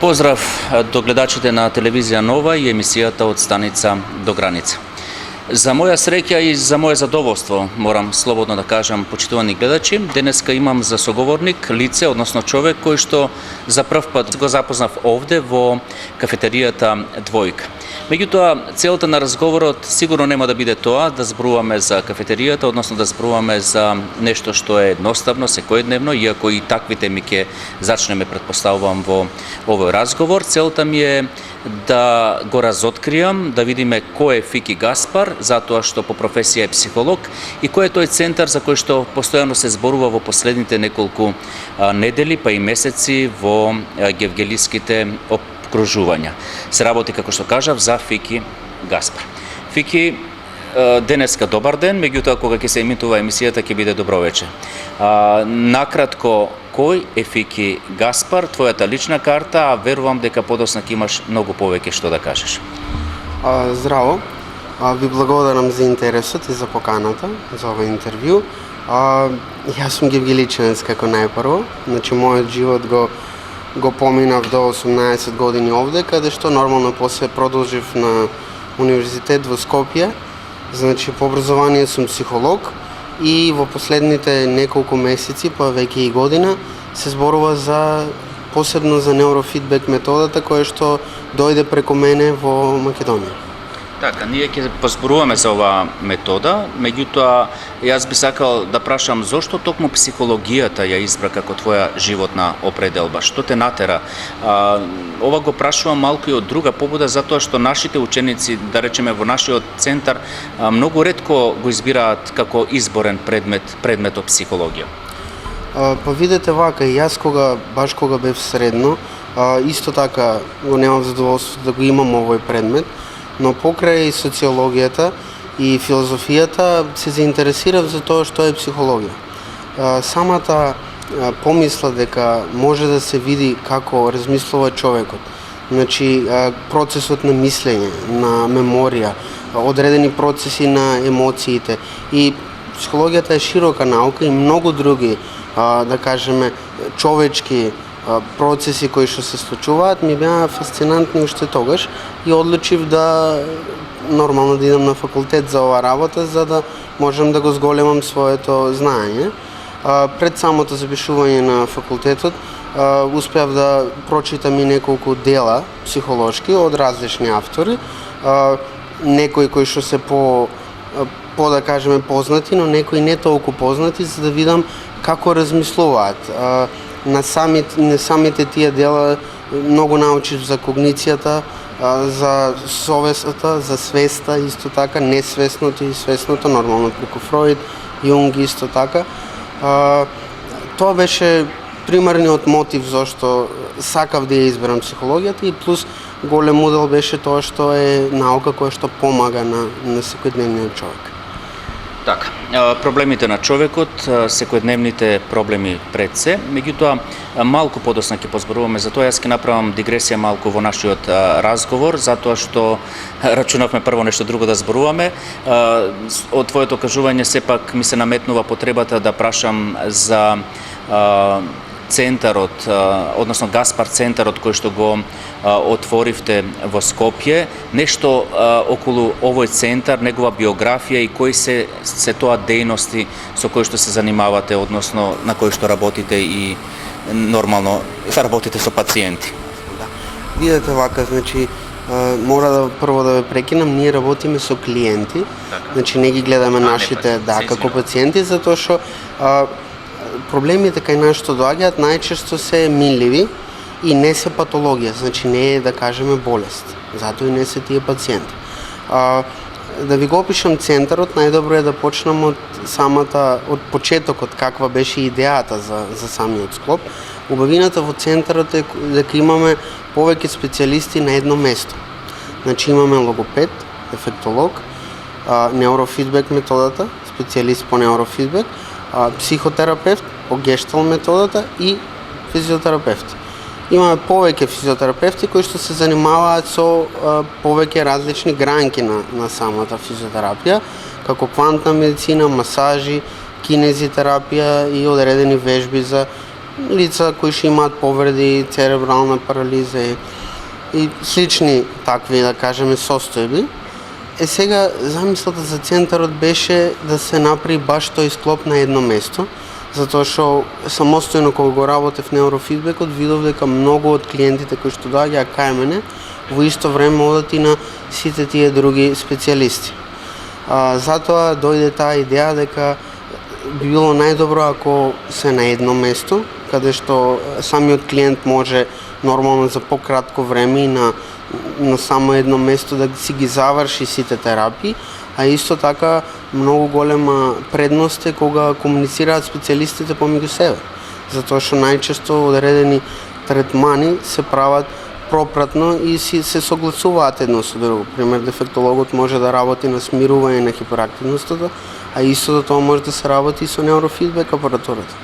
Поздрав до гледачите на телевизија Нова и емисијата од станица до граница. За моја среќа и за моје задоволство, морам слободно да кажам, почитувани гледачи, денеска имам за соговорник лице, односно човек кој што за прв пат го запознав овде во кафетеријата Двојка. Меѓутоа, целта на разговорот сигурно нема да биде тоа да зборуваме за кафетеријата, односно да зборуваме за нешто што е едноставно, секојдневно, иако и такви теми ќе зачнеме, предпоставувам, во овој разговор. Целта ми е да го разоткријам, да видиме кој е Фики Гаспар, затоа што по професија е психолог, и кој е тој центар за кој што постојано се зборува во последните неколку недели, па и месеци во гевгелиските окружувања. Се работи, како што кажав, за Фики Гаспар. Фики, денеска добар ден, меѓутоа кога ќе се емитува емисијата ќе биде добро вече. Накратко, кој е Фики Гаспар, твојата лична карта, а верувам дека подоцна ќе имаш многу повеќе што да кажеш. Здраво, ви благодарам за интересот и за поканата за ова интервју. Јас сум гевгеличанец како најпрво, значи мојот живот го поминав до 18 години овде, каде што нормално после продолжив на универзитет во Скопје. Значи по образование сум психолог и во последните неколку месеци, па веќе и година, се зборува посебно за неурофидбек методата која што дојде преку мене во Македонија. Така, ние ќе позборуваме за оваа метода, меѓутоа јас би сакал да прашам зошто токму психологијата ја избра како твоја животна определба, што те натера? Ова го прашувам малку и од друга побуда, затоа што нашите ученици, да речеме во нашиот центар, многу ретко го избираат како изборен предметот психологија. Па видете вака, јас кога бев средно, исто така го немав задоволство да го имам овој предмет, но покрај социологијата и филозофијата се заинтересирав за тоа што е психологија. Самата помисла дека може да се види како размислува човекот, значи процесот на мислење, на меморија, одредени процеси на емоциите, и психологијата е широка наука и многу други, да кажеме, човечки процеси кои што се случуваат ми беа фасцинантни уште тогаш и одлучив да нормално да идам на факултет за оваа работа, за да можам да го зголемам своето знаење. Пред самото запишување на факултетот успеав да прочитам и неколку дела психолошки од различни автори, некои кои што се по да кажеме познати, но некои не толку познати, за да видам како размислуваат. На самите тие дела многу научив за когницијата, за совестта, за свеста, исто така, несвесното и свесното, нормално преку Фроид, Јунг исто така. Тоа беше примарниот мотив зашто сакав да ја изберам психологијата, и плюс голем удел беше тоа што е наука која што помага на секојдневниот човек. Така, проблемите на човекот, секојдневните проблеми пред се, меѓутоа малку подоцна ќе позборуваме за тоа. Јас ќе направам дигресија малку во нашиот разговор, затоа што рачунавме прво нешто друго да зборуваме. Од твоето кажување сепак ми се наметнува потребата да прашам за центарот, односно Гаспар центарот кој што го отворивте во Скопје, нешто околу овој центар, негова биографија и кои се тоа дејности со кои што се занимавате, односно на кои што работите и нормално работите со пациенти. Да. Видете вака, значи мора да прво да ве прекинам, ние работиме со клиенти, значи не ги гледаме нашите како пациенти, затоа што проблемите кај нас што доаѓаат најчесто се минливи и не се патологија, значи не е, да кажеме, болест. Затоа и не се тие пациенти. Да ви го опишам центарот, најдобро е да почнам од почетокот, каква беше идејата за самиот склоп. Убавината во центарот е дека имаме повеќе специјалисти на едно место. Значи имаме логопед, ефектолог, неурофидбек методата, специјалист по неурофидбек, психотерапевт по гештал методата и физиотерапевт. Имаме повеќе физиотерапевти кои што се занимаваат со повеќе различни гранки на самата физиотерапија, како квантна медицина, масажи, кинезитерапија и одредени вежби за лица кои што имаат повреди, церебрална парализа и слични такви, да кажеме, состојби. Сега замислата за центарот беше да се направи баш тој склоп на едно место, затоа што самостојно кога го работев неурофидбекот, видов дека многу од клиентите кои што доаѓаа кај мене во исто време одат и на сите тие други специјалисти. Затоа дојде таа идеја дека би било најдобро ако се на едно место, каде што самиот клиент може нормално за пократко време и на само едно место да си ги заврши сите терапии, а исто така многу голема предност е кога комуницираат специјалистите помеѓу себе, затоа што најчесто одредени третмани се прават пропратно и се согласуваат едно со друго. Пример, дефектологот може да работи на смирување на хиперактивноста, а истото тоа може да се работи и со неурофидбек апаратурата.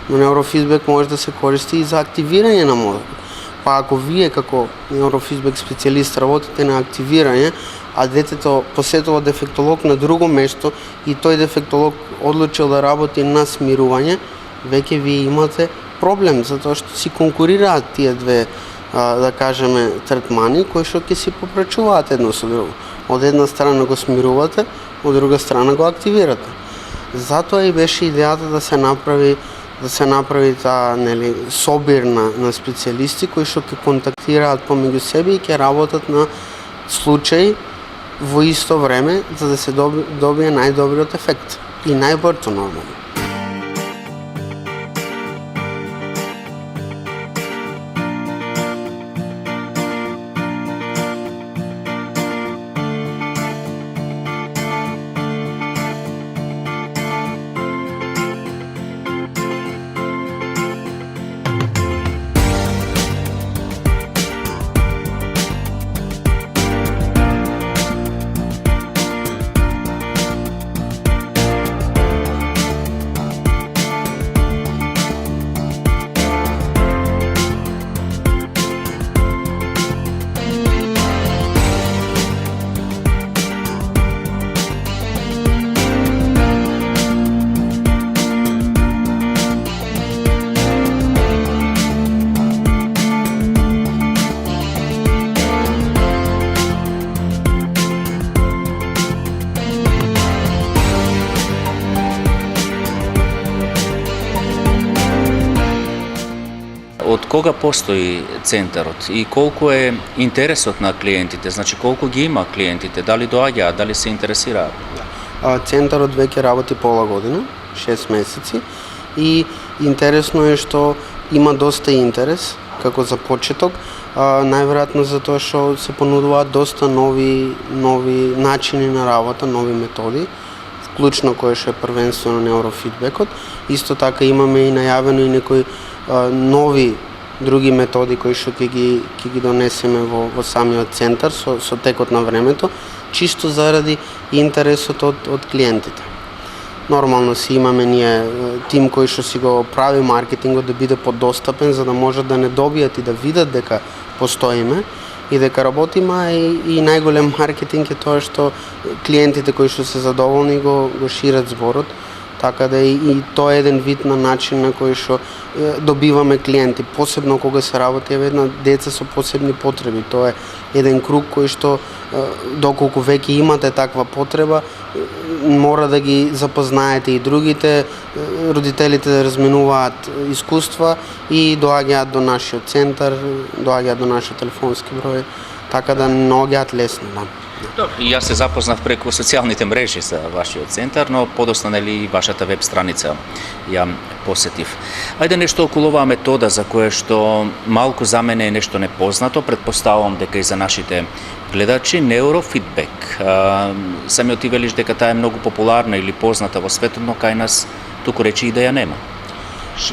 Но неурофидбек може да се користи и за активирање на мозокот. Па ако вие како неурофидбек специјалист работите на активирање, а детето посетува дефектолог на друго место и тој дефектолог одлучил да работи на смирување, веќе вие имате проблем, затоа што си конкурираат тие две, да кажеме, третмани кои што ќе си попречуваат едно со друго. Од една страна го смирувате, од друга страна го активирате. Затоа и беше идејата да се направи таа, нели, собир на специјалисти кои што ќе контактираат помеѓу себе и ќе работат на случај во исто време, за да се добие најдобриот ефект и најбрзо нормално. Од кога постои центарот и колку е интересот на клиентите, значи колку ги има клиентите, дали доаѓаат, дали се интересираат? Центарот веќе работи пола година, 6 месеци, и интересно е што има доста интерес како за почеток, најверојатно затоа што се понудуваат доста нови начини на работа, нови методи, вклучно кој што е првенствено неурофидбекот. Исто така имаме и најавено и некои нови други методи кои што ќе ги донесеме во самиот центар со текот на времето, чисто заради интересот од клиентите. Нормално си имаме ние тим кој што си го прави маркетингот да биде подостапен, за да можат да не добијат и да видат дека постоиме и дека работиме, и најголем маркетинг е тоа што клиентите кои што се задоволни го шират зборот. Така да и тоа е еден вид на начин на кој што добиваме клиенти, посебно кога се работи на деца со посебни потреби. Тоа е еден круг кој што доколку веќе имате таква потреба, мора да ги запознаете и другите, родителите да разменуваат искуства и доаѓаат до нашиот центар, доаѓаат до нашиот телефонски број, така да наоѓаат лесно. И јас се запознав преку социјалните мрежи за вашиот центар, но подоцна нели и вашата веб страница ја посетив. Ајде нешто околу оваа метода за кое што малку за мене е нешто непознато, претпоставувам дека и за нашите гледачи, неурофидбек. Самиот ти велиш дека таа е многу популарна или позната во светот, но кај нас туку речи и да ја нема.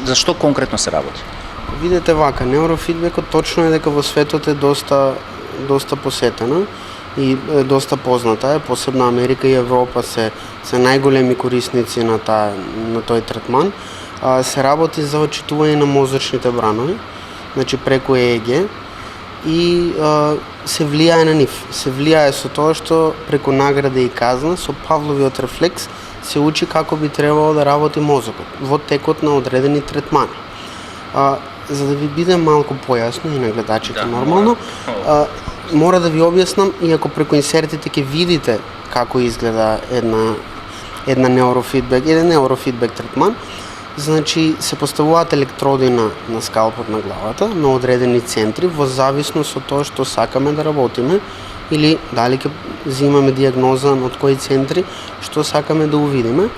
За што конкретно се работи? Видете вака, неурофидбекот точно е дека во светот е доста посетена и доста позната е, посебно Америка и Европа се најголеми корисници на тој третман. Се работи за отчитување на мозочните бранови, значи преку ЕЕГ, и се влијае на нив. Се влијае со тоа што преку награда и казна, со Павловиот рефлекс, се учи како би требало да работи мозокот во текот на одредени третмани. За да ви биде малку појасно и на гледачите Да, нормално, мора да ви објаснам, иако преку инсертите ќе видите како изгледа еден неурофидбек третман. Значи се поставуваат електроди на скалпот на главата, на одредени центри, во зависност од тоа што сакаме да работиме или дали ќе взимаме дијагноза од кои центри, што сакаме да увидиме.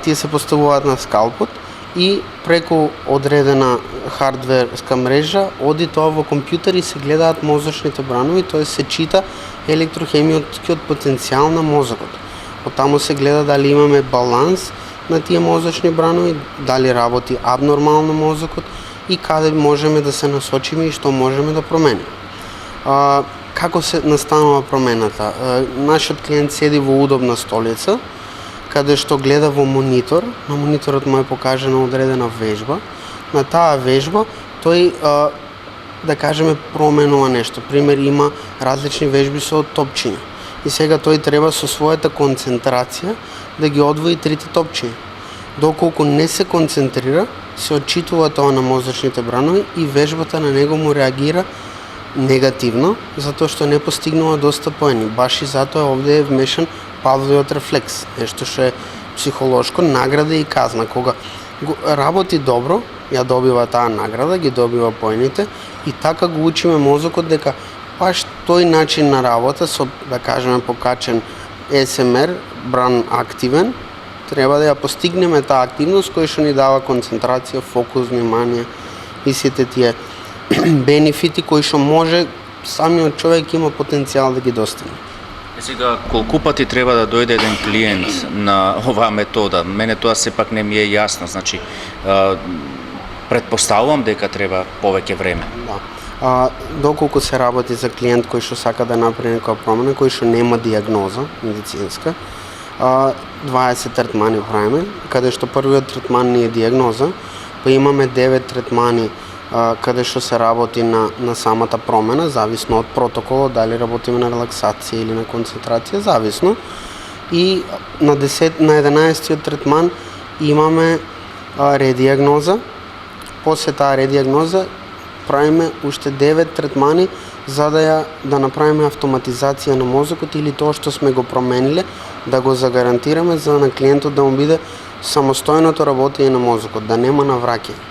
Тие се поставуваат на скалпот и преку одредена хардверска мрежа оди тоа во компјутер и се гледаат мозочните бранови, тоа се чита електрохемиотскиот потенцијал на мозокот. Од таму се гледа дали имаме баланс на тие мозочни бранови, дали работи абнормално мозокот и каде можеме да се насочиме и што можеме да промениме. Како се настанува промената? Нашиот клиент седи во удобна столица, каде што гледа во монитор, на мониторот му е покажана одредена вежба. На таа вежба тој, да кажеме, променува нешто. Пример, има различни вежби со топчиња. И сега тој треба со својата концентрација да ги одвои трите топчиња. Доколку не се концентрира, се отчитува тоа на мозочните бранови и вежбата на него му реагира негативно, затоа што не постигнува доста поени. Баш и затоа овде е вмешан Павловиот рефлекс, нешто што е психолошко, награда и казна. Кога работи добро, ја добива таа награда, ги добива поените и така го учиме мозокот дека баш тој начин на работа со, да кажеме, покачен СМР, бран активен, треба да ја постигнеме таа активност која што ни дава концентрација, фокус, внимание и сите тие бенефити кои што може самиот човек има потенцијал да ги достигне. Сега, колку пати треба да дојде еден клиент на оваа метода? Мене тоа сепак не ми е јасно, значи претпоставувам дека треба повеќе време. Да. Доколку се работи за клиент кој што сака да направи некоја промена, кој што нема дијагноза медицинска, 20 третмани правиме, каде што првиот третман не е дијагноза, па имаме 9 третмани каде што се работи на самата промена, зависно од протоколот, дали работиме на релаксација или на концентрација, зависно. И на 11-тиот третман имаме редијагноза. После таа редијагноза правиме уште 9 третмани за да направиме автоматизација на мозокот или тоа што сме го промениле, да го загарантираме за на клиентот да му биде самостојното работење на мозокот, да нема навраќање.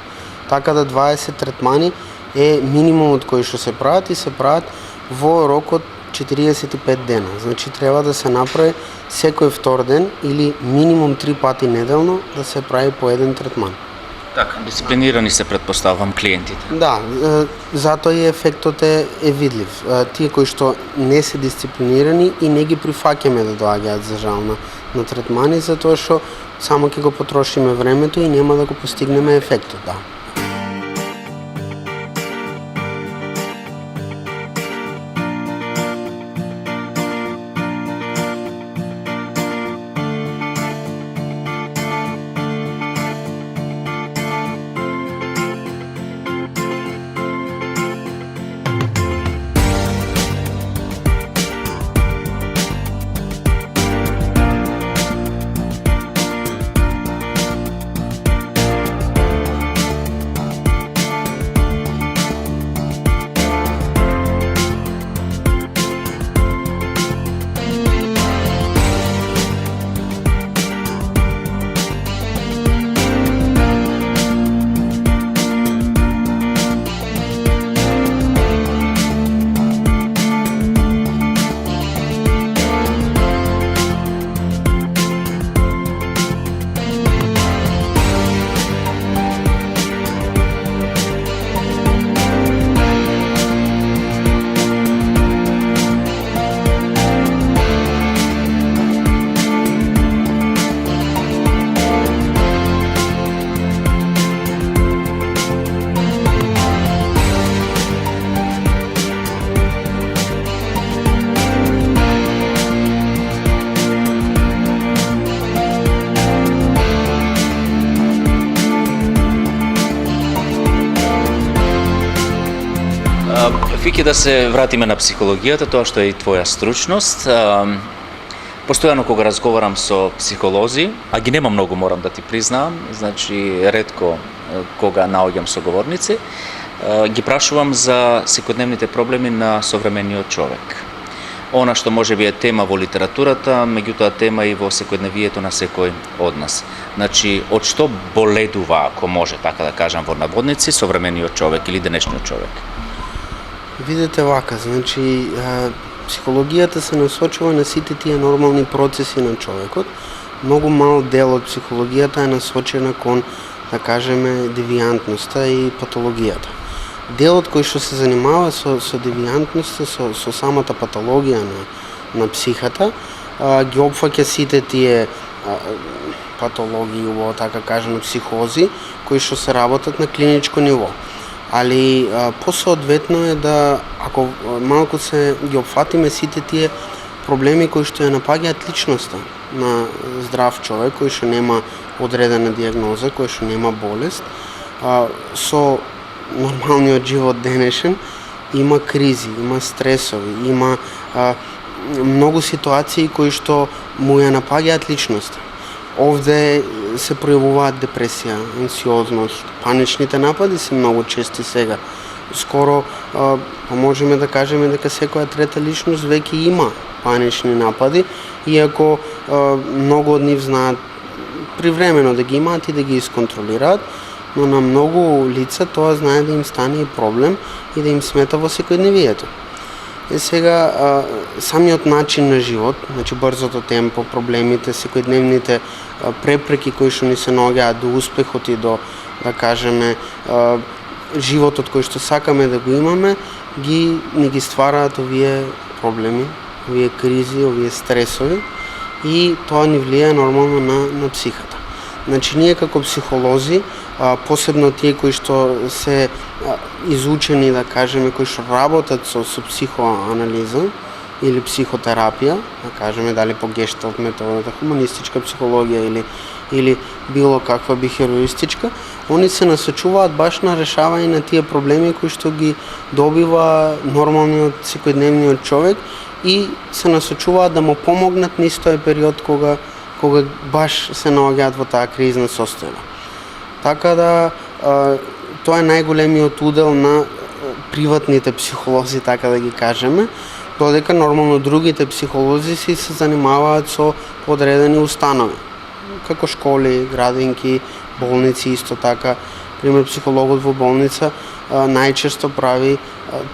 Така да 20 третмани е минимумот кој што се прават и се прават во рок од 45 дена. Значи треба да се направи секој втор ден или минимум 3 пати неделно да се прави по еден третман. Така, дисциплинирани се претпоставувам клиентите. Да, затоа и ефектот е видлив. Тие кои што не се дисциплинирани и не ги прифаќаме да доаѓаат за жал на третмани, затоа што само ќе го потрошиме времето и нема да го постигнеме ефектот, да. Вики, да се вратиме на психологијата, тоа што е и твоја стручност. Постојано кога разговарам со психолози, а ги нема многу, морам да ти признаам, значи ретко кога наоѓам соговорници, ги прашувам за секојдневните проблеми на современиот човек. Она што може би е тема во литературата, меѓутоа тема и во секојдневието на секој од нас. Значи, од што боледува, ако може така да кажам во наводници, современиот човек или денешниот човек? Видете вака, значи психологијата се насочува на сите тие нормални процеси на човекот. Многу мал дел од психологијата е насочена кон, да кажеме, девијантноста и патологијата. Делот кој што се занимава со девијантноста, со самата патологија на психата, ги опфаќа сите тие патологии, во така кажано психози, кои што се работат на клиничко ниво. Али посоодветно е да, ако малку се ги опфатиме сите тие проблеми кои што ја напаѓаат личноста на здрав човек, кој што нема одредена дијагноза, кој што нема болест, со нормалниот живот денешен има кризи, има стресови, има многу ситуации кои што му ја напаѓаат личноста. Овде се пројавуваат депресија, анксиозност, паничните напади се многу чести сега. Скоро можеме да кажеме дека секоја трета личност веќе има панични напади, иако многу од нив знаат привремено да ги имаат и да ги исконтролираат, но на многу лица тоа знае да им стане и проблем и да им смета во секојдневието. Сега, самиот начин на живот, значи брзото темпо, проблемите, секојдневните препреки кои што ни се наоѓаат до успехот и до, да кажеме, животот кој што сакаме да го имаме, ни ги ствараат овие проблеми, овие кризи, овие стресови и тоа ни влијае нормално на психата. Значи, ние како психолози, посебно тие кои што се изучени, да кажеме, кои што работат со психоанализа или психотерапија, да кажеме, дали по гешталт методата, хуманистичка психологија или било каква бихевиористичка, они се насочуваат баш на решавање на тие проблеми кои што ги добива нормалниот секојдневниот човек и се насочуваат да му помогнат низ тој период кога баш се наоѓаат во таа кризна состојба. Така да, тоа е најголемиот удел на приватните психолози, така да ги кажеме, додека нормално другите психолози се занимаваат со одредени установи, како школи, градинки, болници исто така. Пример, психологот во болница најчесто прави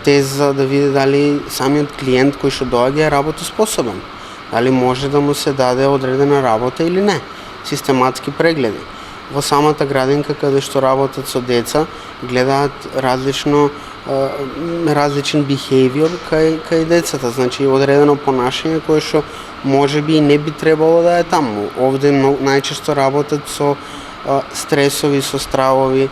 тест за да види дали самиот клиент кој што доаѓа е работоспособен, дали може да му се даде одредена работа или не, систематски прегледи. Во самата градинка каде што работат со деца, гледаат различен behavior кај децата, значи одредено понашање кое што можеби и не би требало да е таму. Овде најчесто работат со стресови, со стравови.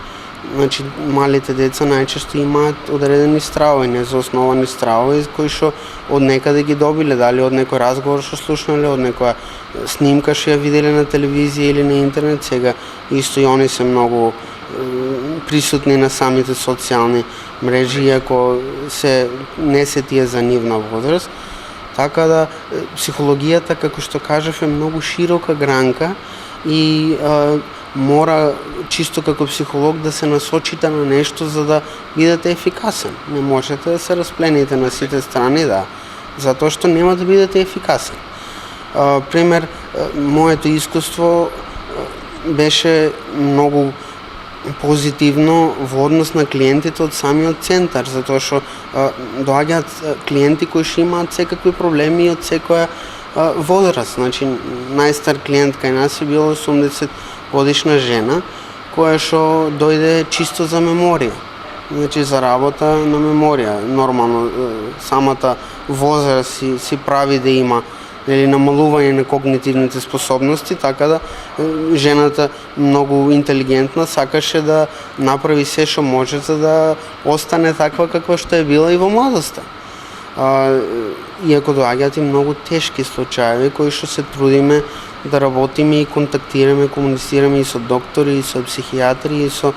Значи, малите деца најчесто имаат одредени стравови, незаосновани стравови, кои што од некаде ги добиле, дали од некој разговор што слушнале, од некоја снимка што ја виделе на телевизија или на интернет. Сега исто и они се многу присутни на самите социјални мрежи, иако не се тие за нивна возраст. Така да, психологијата, како што кажав, е многу широка гранка и мора чисто како психолог да се насочите на нешто за да бидете ефикасен. Не можете да се расплените на сите страни, затоа што нема да бидете ефикасен. Пример, моето искуство беше многу позитивно во однос на клиентите од самиот центар, затоа што доаѓаат клиенти кои што имаат секакви проблеми од секоја возраст. Значи, најстар клиент кај нас е била 80 годишна жена, која што дојде чисто за меморија. Значи, за работа на меморија. Нормално, самата возраст си прави да има намалување на когнитивните способности, така да жената многу интелигентна сакаше да направи се што може за да остане таква каква што е била и во младоста. Иако доаѓаат и многу тешки случаи кои што се трудиме да работиме и контактираме, комуницираме и со доктори, и со психијатри, и со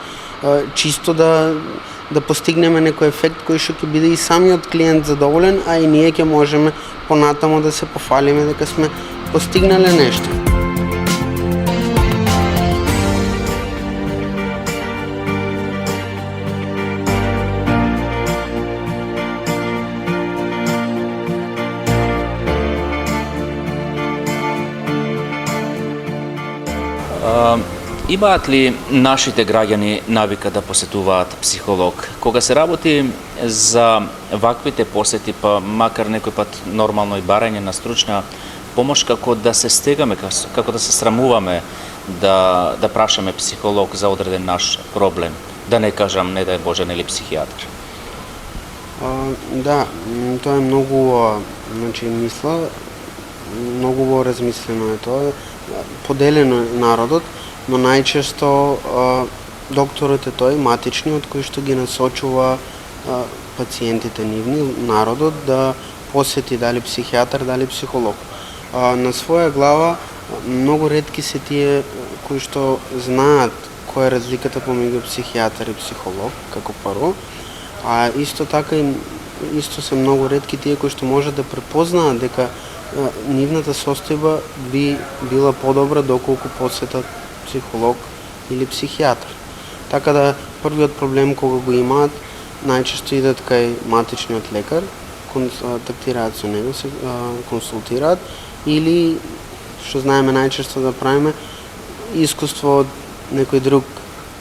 чисто да постигнеме некој ефект кој што ќе биде и самиот клиент задоволен, а и ние ќе можеме понатаму да се пофалиме дека сме постигнале нешто. Имаат ли нашите граѓани навика да посетуваат психолог? Кога се работи за ваквите посети, па макар некој пат нормално и барање на стручна помош, како да се стегаме, како да се срамуваме да прашаме психолог за одреден наш проблем, да не кажам, не дај Боже, нели психијатар? Да, тоа е многу, мисла, многу размислено е тоа. Поделено е народот, но најчесто докторот е тој матичниот кој што ги насочува пациентите нивни, народот да посети дали психијатар, дали психолог. На своја глава многу ретки се тие кои што знаат која е разликата помеѓу психијатар и психолог како прво, а исто така исто се многу ретки тие кои што можат да препознаат дека нивната состојба би била подобра доколку посетат психолог или психијатар. Така да првиот проблем кога го имаат, најчесто идат кај матичниот лекар, контактираат со него, се консултираат или што знаеме најчесто да правиме искуство од некој друг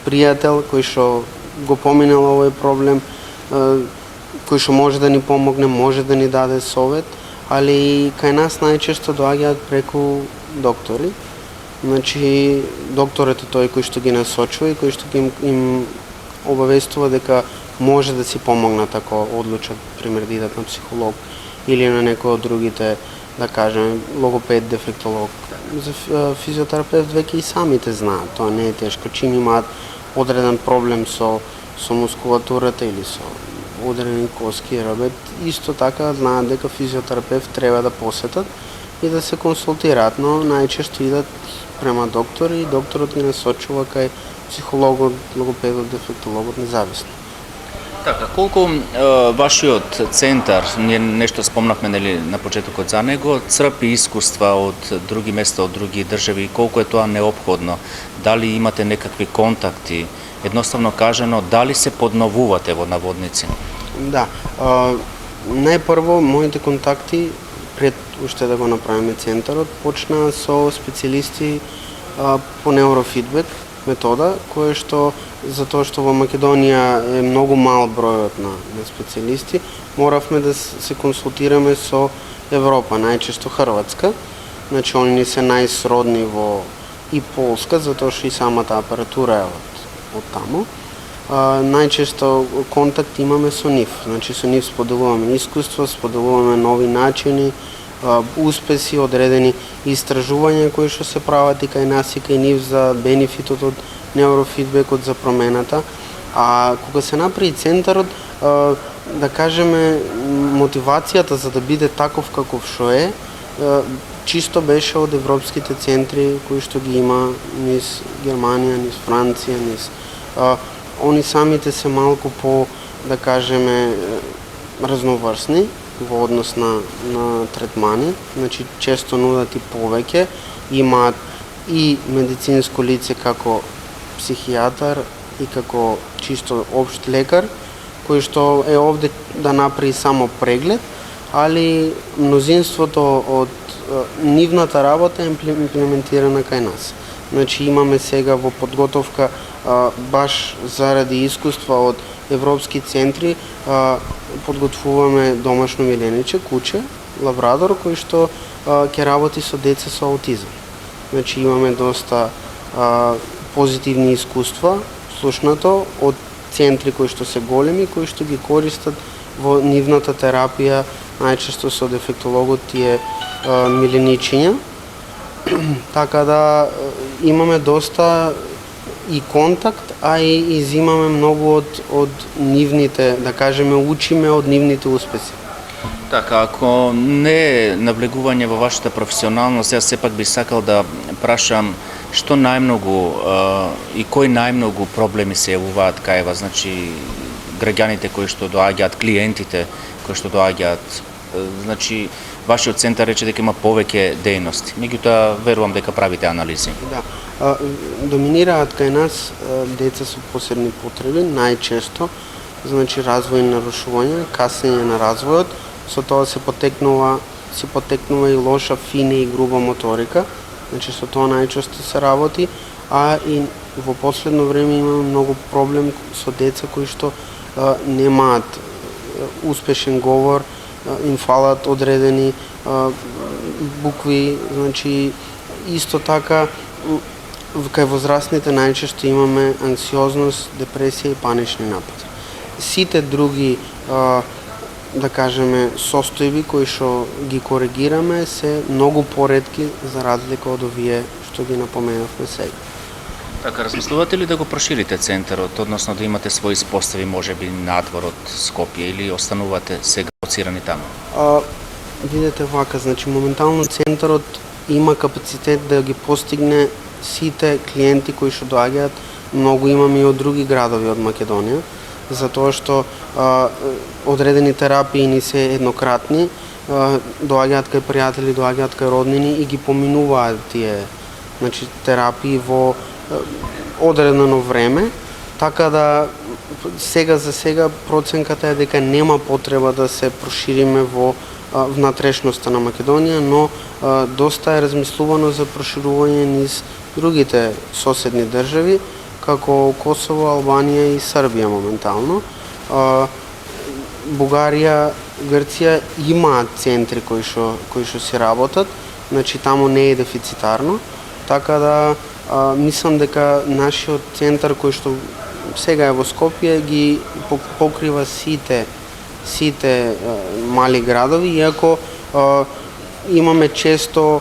пријател кој што го поминал овој проблем, кој што може да ни помогне, може да ни даде совет, али кај нас најчесто доаѓаат преку доктори. Значи, докторот е тој кој што ги насочува и кој што им обавестува дека може да си помогнат ако одлучат, пример, да идат на психолог или на некој од другите, да кажеме, логопед, дефектолог. За физиотерапевт веќе и самите знаат, тоа не е тешко. Чим имаат одреден проблем со мускулатурата или со одредени коски, ребет, исто така знаат дека физиотерапевт треба да посетат и да се консултираат, но најчесто идат према доктор и докторот ги насочува кај психологот, логопедот, дефектологот, независно. Така, колку вашиот центар, ние нешто спомнавме нели на почетокот за него, црпи искуства од други места, од други држави, колку е тоа неопходно? Дали имате некакви контакти? Едноставно кажано, дали се подновувате во наводници? Да, најпрво моите контакти пред уште да го направиме центарот почна со специјалисти по неурофидбек метода, кое што затоа што во Македонија е многу мал бројот на специјалисти, моравме да се консултираме со Европа, најчесто Хрватска. Значи они се најсродни во и Полска, затоа што и самата апаратура е од таму. Најчесто контакт имаме со нив. Значи со нив споделуваме искуства, споделуваме нови начини, успеси, одредени истражувања кои што се прават и кај нас и кај нив за бенефитот од неурофидбекот, за промената. А кога се направи центарот, да кажеме, мотивацијата за да биде таков каков што е, чисто беше од европските центри кои што ги има низ Германија, низ Франција, низ они самите се малку по, да кажеме, разноврсни во однос на третмани, значи често нудат и повеќе, имаат и медицинско лице како психијатар и како чисто општ лекар, кој што е овде да направи само преглед, али мнозинството од нивната работа е имплементирана кај нас. Значи имаме сега во подготовка, баш заради искуства од европски центри, подготвуваме домашно милениче, куче, лабрадор, кој што ќе работи со деца со аутизам. Значи имаме доста позитивни искуства, слушнато, од центри кои што се големи, кои што ги користат во нивната терапија, најчесто со дефектологот тие миленичиња. Така да имаме доста и контакт, а и изимаме многу од нивните, да кажеме, учиме од нивните успеси. Така, ако не е навлегување во вашата професионалност, јас сепак би сакал да прашам што најмногу и кои најмногу проблеми се јавуваат кај вас, значи граѓаните кои што доаѓаат, клиентите кои што доаѓаат, значи вашиот центар рече дека има повеќе дејности. Меѓутоа верувам дека правите анализи. Да. Доминираат кај нас деца со посебни потреби, најчесто, значи развојни нарушувања, касење на развојот, со тоа се потекнува и лоша, фина и груба моторика, значи со тоа најчесто се работи, а и во последно време имаме многу проблем со деца кои што немаат успешен говор, им фалат одредени букви, значи исто така кај возрастните најчесто имаме анксиозност, депресија и панични напади. Сите други да кажеме состојби кои што ги коригираме се многу поретки за разлика од овие што ги напоменавме сега. Така, размислувате ли да го проширите центарот, односно да имате своји испостави можеби надвор од Скопје или останувате сега лоцирани таму? Видете вака, значи моментално центарот има капацитет да ги постигне сите клиенти кои што доаѓаат, многу имаме и од други градови од Македонија, затоа што одредени терапии ни се еднократни, доаѓаат кај пријатели, доаѓаат кај роднини и ги поминуваат тие значи терапии во одредено време, така да сега за сега проценката е дека нема потреба да се прошириме во внатрешноста на Македонија, но доста е размислувано за проширување низ другите соседни држави, како Косово, Албанија и Србија моментално. Бугарија, Грција имаат центри кои што си работат, значи таму не е дефицитарно, така да мислам дека нашиот центар кој што сега е во Скопје ги покрива сите мали градови, иако имаме често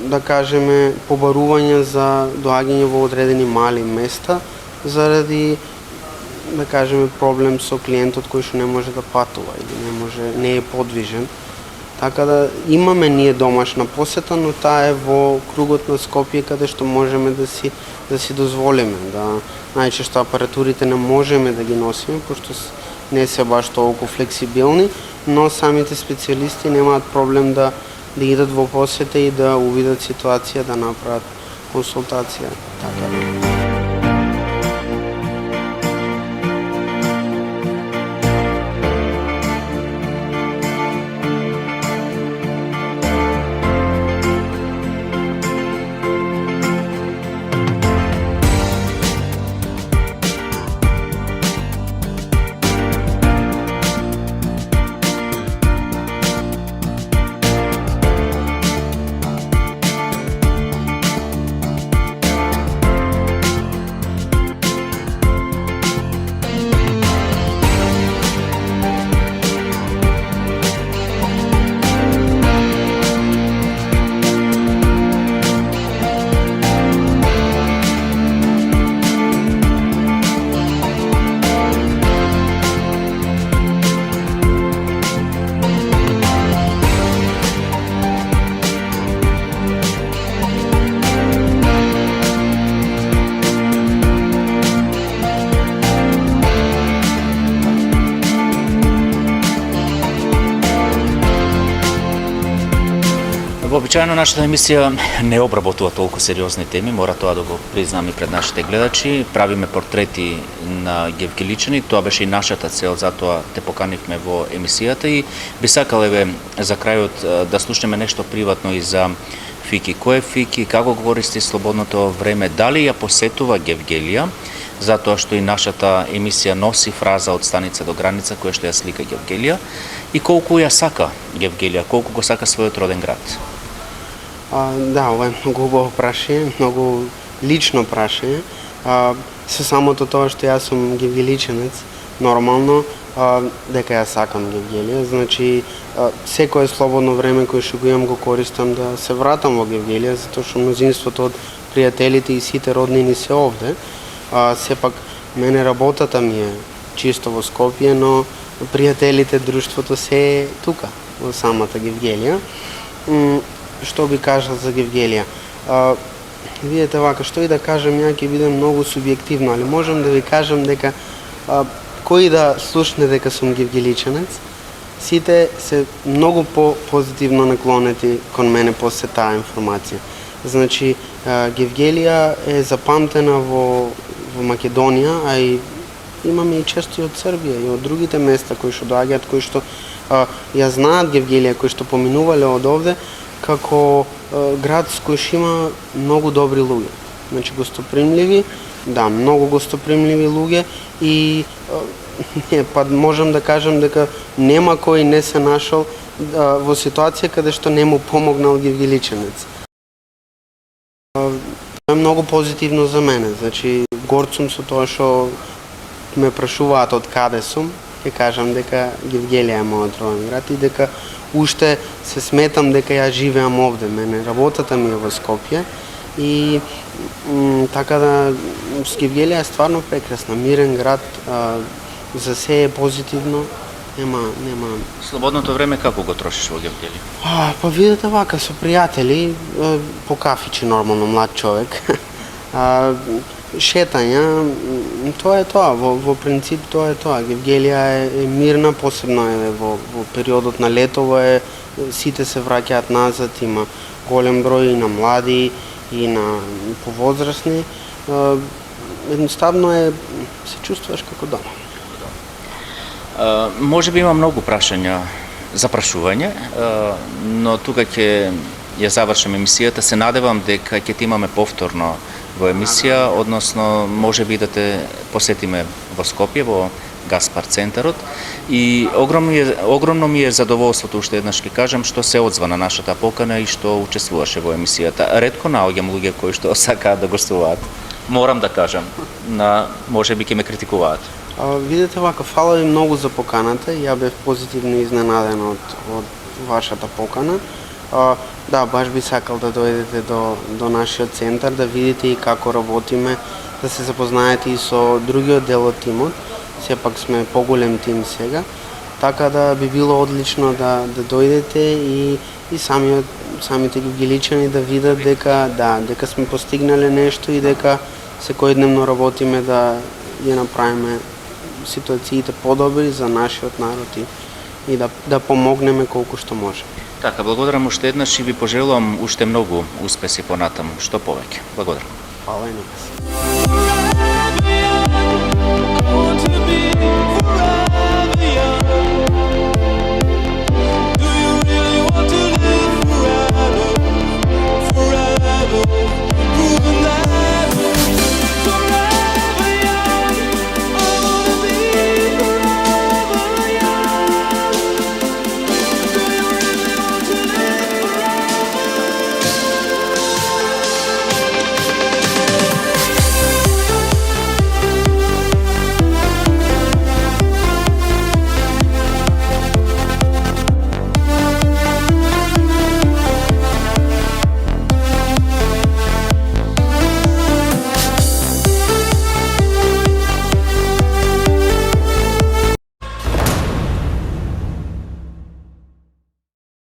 да кажеме побарувања за доаѓање во одредени мали места заради да кажеме проблем со клиентот кој што не може да патува или не е подвижен. Така да имаме ние домашна посета, но таа е во кругот на Скопје каде што можеме да си дозволиме, да најчесто апаратурите не можеме да ги носиме пошто не се баш толку флексибилни, но самите специјалисти немаат проблем да идат во посета и да увидат ситуација, да направат консултација. Така да. Вообичаено нашата емисија не обработува толку сериозни теми, мора тоа да го признам и пред нашите гледачи. Правиме портрети на гевгеличани, тоа беше и нашата цел, затоа те поканивме во емисијата и би сакал еве за крајот да слушнеме нешто приватно и за Фики. Кој е Фики, како го користи слободното време, дали ја посетува Гевгелија, затоа што и нашата емисија носи фраза од станица до граница која што ја слика Гевгелија и колку ја сака Гевгелија, колку го сака својот роден град. Да, ова е многу убаво прашање, многу лично прашање. Со самото тоа што јас сум гевгеличанец, нормално дека ја сакам Гевгелија, значи секое слободно време кое што го имам го користам да се вратам во Гевгелија, затоа што мнозинството од пријателите и сите роднини се овде. Сепак мене работата ми е чисто во Скопје, но пријателите, друштвото се е тука, во самата Гевгелија. Што би кажал за Гевгелија? Видете вака, што и да кажам, ја ќе биде многу субјективно, али можам да ви кажам дека кој да слушне дека сум гевгеличанец, сите се многу позитивно наклонети кон мене после таа информација. Значи, Гевгелија е запамтена во Македонија, а и имаме и често и од Србија и од другите места кои што доаѓаат, кои што ја знаат Гевгелија, кои што поминувале од овде, како град с кој што има многу добри луѓе. значи гостопримливи, да, многу гостопримливи луѓе и па можам да кажам дека нема кој не се нашол во ситуација каде што не му помогнал гевгеличанец. Тоа е многу позитивно за мене, значи горд сум со тоа што ме прашуваат од каде сум, ќе кажам дека Гевгелија е мојот роден град и дека уште се сметам дека ја живеам овде. Мене работата ми е во Скопје и така да Гевгелија е стварно прекрасна, мирен град, за се е позитивно, нема. Слободното време како го трошиш во Гевгелија? Па видете вака со пријатели, по кафичи нормално млад човек. Шетања, тоа е тоа, во принцип тоа е тоа. Гевгелија е мирна, посебно е во периодот на летово сите се враќаат назад, има голем број и на млади и на повозрасни. Едноставно се чувствуваш како дома. Може би има многу прашања за прашување, но тука ќе ја завршам емисијата. Се надевам дека ќе ти имаме повторно во емисија, односно може би да те посетиме во Скопје, во Гаспар центарот. И огромно ми е задоволството, уште еднаш ќе кажам, што се одзва на нашата покана и што учествуваше во емисијата. Ретко наоѓам луѓе кои што сакаат да гостуваат. Морам да кажам, може би ќе ме критикуваат. Видете вака, фала ви многу за поканата. Ја бев позитивно изненаден од вашата покана. Да, баш би сакал да дојдете до нашиот центар, да видите и како работиме, да се запознаете и со другиот дел од тимот. Сепак сме поголем тим сега, така да би било одлично да дојдете и самите гевгеличани да видат дека сме постигнале нешто и дека секојдневно работиме да ја направиме ситуациите подобри за нашиот народ и да помогнеме колку што може. Така, благодарам уште еднаш и ви пожелувам уште многу успеси понатаму, што повеќе. Благодарам. Фала и на вас.